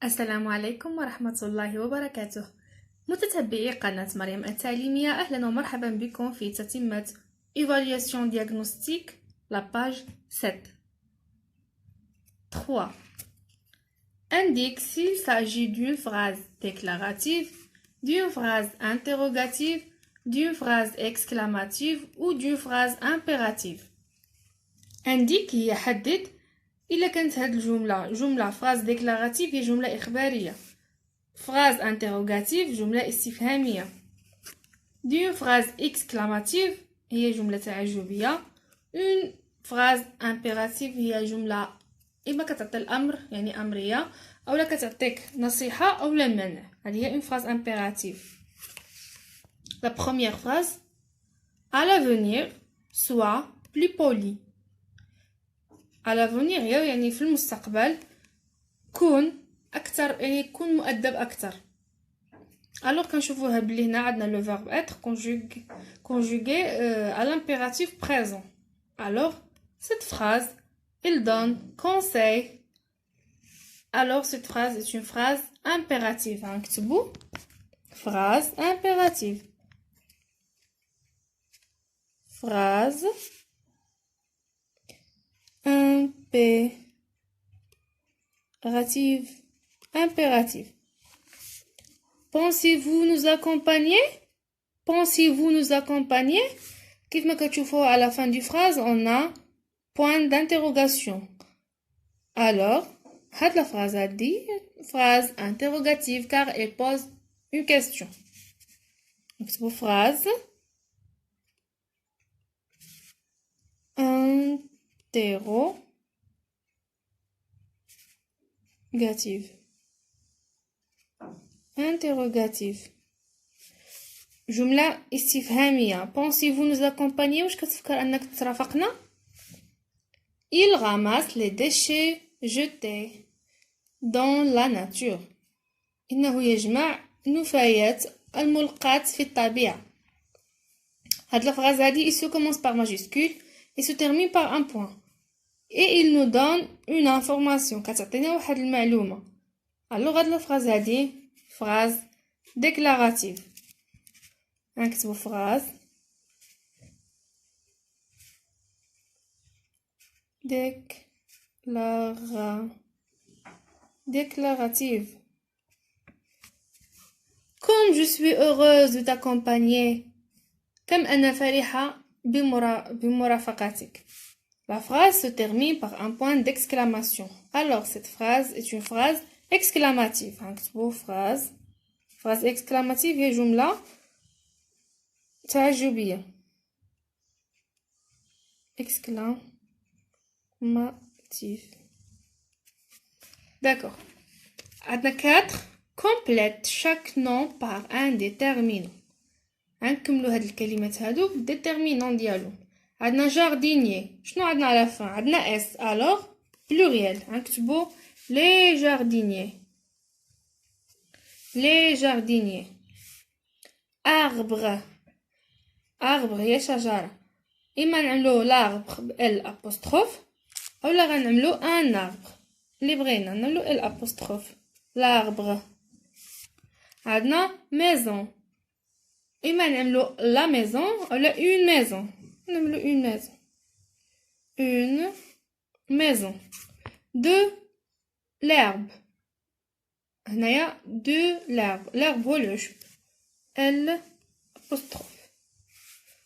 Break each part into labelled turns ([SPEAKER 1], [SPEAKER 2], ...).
[SPEAKER 1] السلام عليكم ورحمة الله وبركاته. متتبعي قناة مريم التعليمية، أهلا ومرحبا بكم في تتمة Évaluation diagnostique, la page 7. 3. Indique s'il s'agit d'une phrase déclarative, d'une phrase interrogative, d'une phrase exclamative ou d'une phrase impérative. Indique يحدد إلا كانت هاد الجملة جملة phrase déclarative هي جملة إخبارية، phrase interrogative جملة استفهامية، d'une phrase exclamative هي جملة تعجبية، une phrase impérative هي جملة إما كتعطي الأمر يعني أمرية أو لا كتعطيك نصيحة أو لا منع. هذه هي une phrase impérative. La première phrase: à l'avenir sois plus poli. à l'avenir يعني في المستقبل كون أكثر، يعني كون مؤدب أكثر. alors كنشوفوها بلي هنا عندنا le verbe être conjugué à l'impératif présent. alors cette phrase il donne conseil. alors cette phrase est une phrase impérative. نكتبو phrase impérative. phrase impérative. Pensez-vous nous accompagner? Pensez-vous nous accompagner? كيف ما كتشوفوا à la fin du phrase on a point d'interrogation. alors هاد la phrase هادي phrase interrogative car elle pose une question. نكتبوا phrase interrogative. جملة استفهامية. pensez-vous nous accompagner؟ واش كتفكر أنك ترافقنا؟ il ramasse les déchets jetés dans la nature. إنه يجمع نفايات الملقاة في الطبيعة. هاد la phrase هادي il se commence par majuscule et se termine par un point. et il nous donne une information. كتعطينا واحد المعلومة. alors هاد la phrase هادي phrase déclarative. نكتبو phrase déclarative. comme je suis heureuse de t'accompagner. كم أنا فرحة بمرافقتك. La phrase se termine par un point d'exclamation. alors cette phrase est une phrase exclamative. نكتبو phrase exclamative هي جملة تعجبية. exclamative. d'accord. عندنا 4. complète chaque nom par un déterminant. نكملوا هاد الكلمات هادو بالديتيرمينون ديالو. عندنا جاردينيي. شنو عندنا على fin؟ عندنا اس. alors pluriel. نكتبوا les jardiniers. les jardiniers. arbre. arbre هي شجرة. إما نعملو l'arbre ب L apostrophe أولا غنعملو un arbre. اللي بغينا نعملو L apostrophe. l'arbre. عندنا maison. إما نعملو la maison أولا une maison. نعملو une maison. une maison. de l'herbe. هنايا de l'herbe. l'herbe هو العشب. L apostrophe.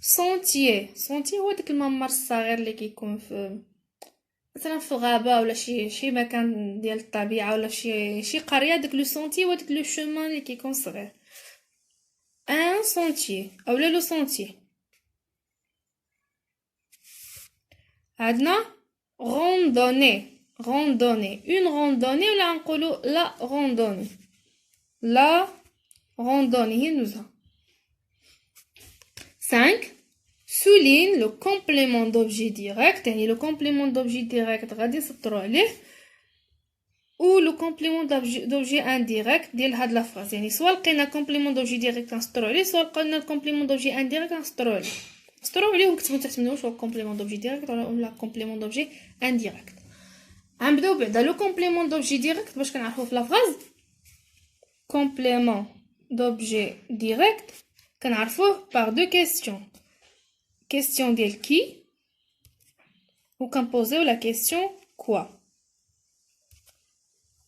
[SPEAKER 1] sentier. sentier هو داك الممر الصغير اللي كيكون في مثلا في الغابه ولا شي مكان ديال الطبيعه ولا شي قريه. داك لو سونتي هو داك لو شومان اللي كيكون صغير. un sentier اولا le sentier. عندنا randonnée. randonnée. une randonnée ولا نقولوا la randonnée. la randonnée هي النزهة. 5. souligne le complément d'objet direct. يعني le complément d'objet direct غادي نسطرو عليه ou le complément d'objet indirect ديال هاد لا phrase. يعني سواء لقينا complément d'objet direct نسطرو عليه سواء لقينا complément d'objet indirect نسطرو عليه. نسطرو عليه ونكتبو تحت منه واش هو complément d'objet direct ولا complément d'objet indirect. غنبداو بعدا لو كومبليمون دوبجي ديريكت باش كنعرفو في لا فراز. كومبليمون دوبجي ديريكت كنعرفوه باغ دو كيسيون. كيسيون ديال كي و كنبوزيو لا كيسيون كوا.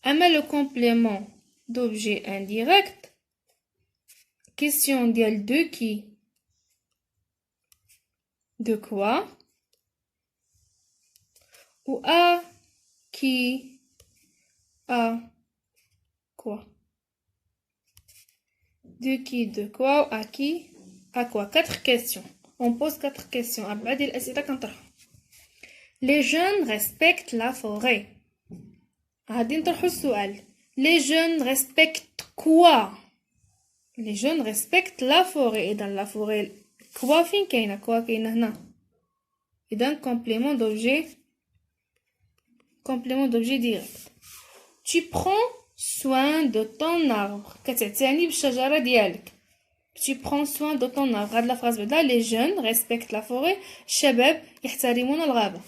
[SPEAKER 1] اما لو كومبليمون دوبجي انديريكت كيسيون ديال دو كي de quoi ou à qui à quoi. De qui, de quoi ou à qui à quoi. 4 questions. On pose 4 questions. Les jeunes respectent la forêt. Les jeunes respectent quoi? Les jeunes respectent la forêt. Et dans la forêt, quoi fin كاينه quoi كاينه هنا. إذا complément d'objet direct. Tu prends soin de ton arbre. كتعتني بالشجرة ديالك. Tu prends soin de ton arbre. هاد لا فراز بعدا les jeunes respectent la forêt. الشباب يحترمون الغابة.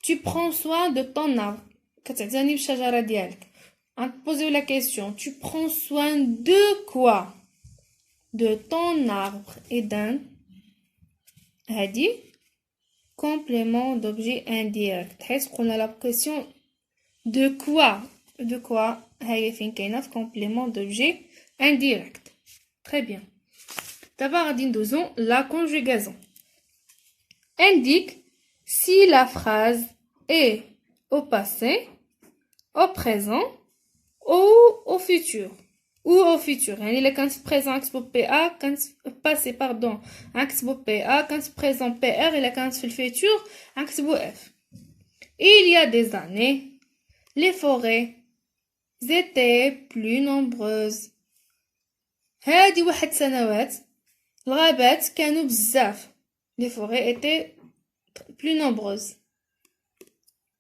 [SPEAKER 1] Tu prends soin de ton arbre. كتعتني بالشجرة ديالك. Posez la question. Tu prends soin de quoi? De ton arbre. إذا هادي complément d'objet indirect. حيث قلنا la question de quoi هاي فين كاينه في complément d'objet indirect. Très bien. دابا غادي ندوزو la conjugaison. Indique si la phrase est au passé, au présent ou au futur. Ou au futur. يعني إلا كانت présent نكتبو PA كانت passé pardon نكتبو PA كانت présent PR إلا كانت في الفيتور نكتبو F. Il y a des années les forêts étaient plus nombreuses. هادي واحد سنوات الغابات كانوا بزاف. Les forêts étaient plus nombreuses.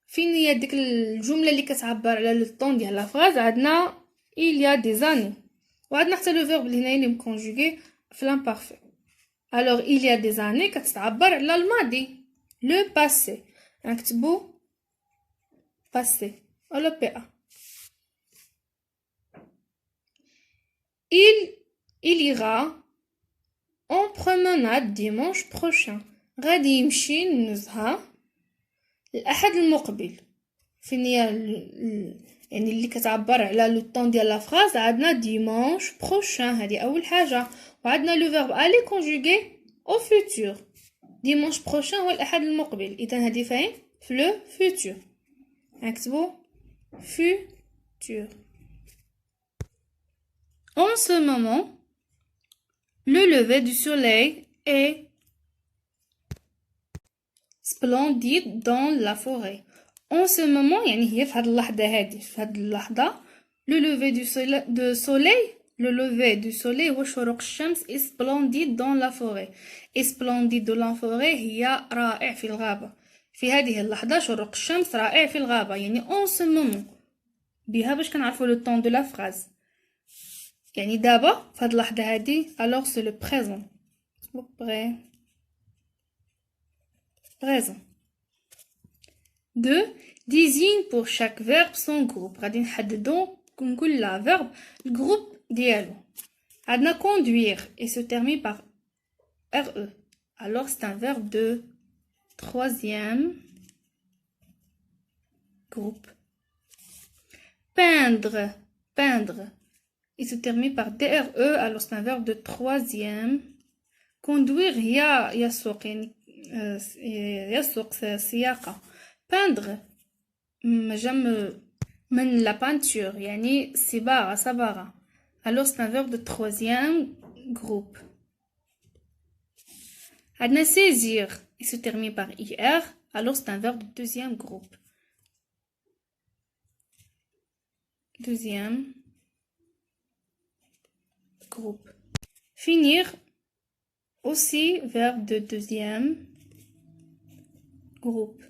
[SPEAKER 1] فين هي ديك الجملة اللي كتعبر على لو طون ديال لا فراز؟ عندنا il y a des années وعندنا حتى لو فيرب اللي هنايا اللي مكونجوغي في l'imparfait. alors il y a des années كتعبر على الماضي le passé نكتبو passé ولا PA. il ira en promenade dimanche prochain. غادي يمشي النزهة الأحد المقبل. فين هي يعني اللي كتعبر على لو طون ديال لا فراز؟ عندنا ديمانش بروشان هذه اول حاجه وعندنا لو فيرب الي كونجوغي او فيتور. ديمانش بروشان هو الاحد المقبل. اذا هذه فين في لو فيتور نكتبو فيتور. En ce moment le lever du soleil est splendide dans la forêt. En ce moment يعني هي في هاد اللحظة هادي في هاد اللحظة le lever du soleil le lever du soleil هو شروق الشمس est splendide dans la forêt. splendide dans la forêt هي رائع في الغابة. في هذه اللحظة شروق الشمس رائع في الغابة يعني en ce moment بها باش كنعرفوا le temps de la phrase. يعني دابا في هاد اللحظة هادي alors c'est le présent. présent. 2. Désigne pour chaque verbe son groupe. غادي نحددو كل لا verbe الجروب ديالو. عندنا conduire et se termine par RE. alors c'est un verbe de troisième groupe. peindre et se termine par DRE. alors c'est un verbe de troisième. conduire يسوق يعني يسوق سياقة. peindre جمع من la peinture يعني صباغة. alors c'est un verbe de troisième groupe. عندنا saisir et se termine par IR. alors c'est un verbe de deuxième groupe. deuxième groupe. finir aussi verbe de deuxième groupe.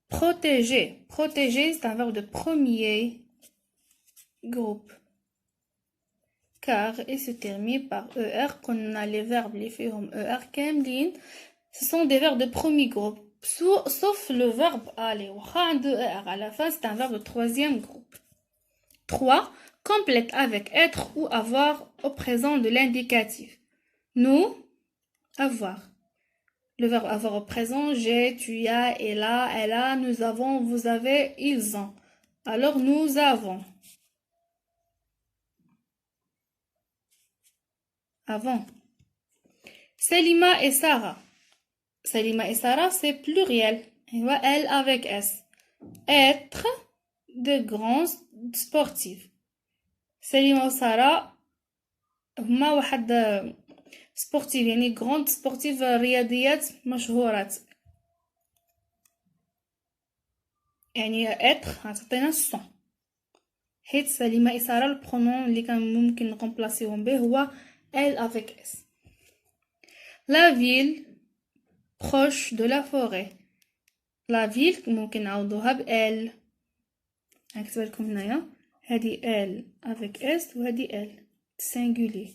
[SPEAKER 1] protéger c'est un verbe de premier groupe. car et se termine par ER. qu'on a les verbes les فيهم ER كاملين ce sont des verbes de premier groupe. sauf le verbe aller. De à la fin, c'est un verbe de troisième groupe. 3. Complète avec être ou avoir au présent de l'indicatif. Nous, avoir. Le verbe avoir au présent, j'ai, tu as, elle a, nous avons, vous avez, ils ont. Alors, nous avons. Avant. Selima et Sarah. Selima et Sarah, c'est pluriel. Elle avec S. Être de grands sportifs. Selima et Sarah, هما واحد سبورتيف يعني grand سبورتيف رياضيات مشهورات. يعني être عطينا son. حيت سليمة إسارة البرونون اللي كان ممكن نكمبلاسيوهم به هو elle avec S. La ville proche de la forêt. La ville ممكن نعوضوها ب elle. نكتب لكم هنايا هذه elle avec S وهذه elle singulier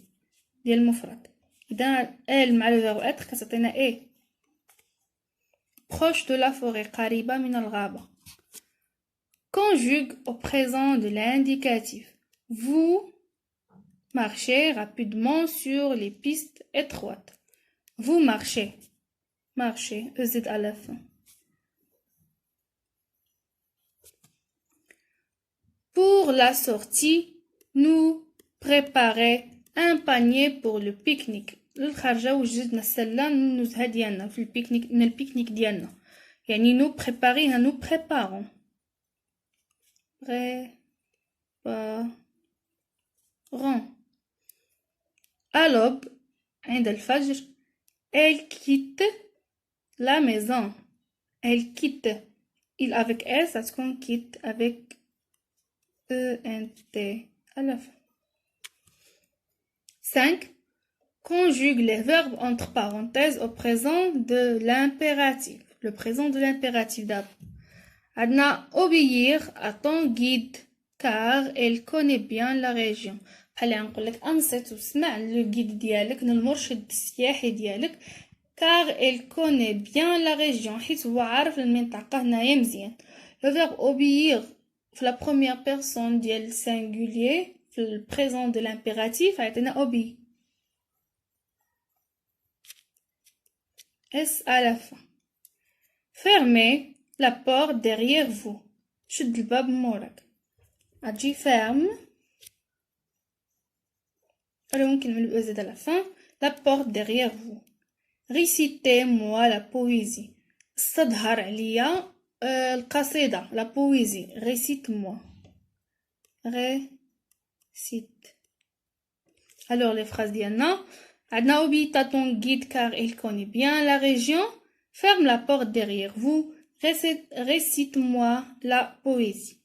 [SPEAKER 1] ديال المفرد. إذا elle مع le verbe être كتعطينا e. Proche de la forêt قريبة من الغابة. Conjugue au présent de l'indicatif. Vous marchez rapidement sur les pistes étroites. Vous marchez. Marchez. EZ à la fin. Pour la sortie, nous préparer un panier pour le pique-nique. الخارجة وجدنا السلة النزهة ديالنا في البيكنيك من البيكنيك ديالنا. يعني nous préparer nous préparons. Préparons. À l'aube, عند الفجر, elle quitte la maison. Elle quitte. Il avec S, ça se quitte avec E-N-T à la fin. 5. Conjugue les verbes entre parenthèses au présent de l'impératif. Le présent de l'impératif d'abord. Adna obéir à ton guide car elle connaît bien la région. بحال نقول لك انصت وسمع لو guide ديالك المرشد السياحي ديالك car elle connaît bien la région حيت هو عارف المنطقة هنايا مزيان. Le verbe obéir في la première personne ديال singulier في le présent de l'impératif عطينا obéir. S à la fin. Fermez la porte derrière vous. شد الباب موراك. أجي ferme. Alors ممكن نعمل EZ à la fin. La porte derrière vous. Récitez-moi la poésie. استظهر عليا القصيدة. La poésie. Récite-moi. Récite. Alors les phrases ديالنا. عندنا obéis à ton guide car il connaît bien la région. Ferme la porte derrière vous. Récite-moi la poésie.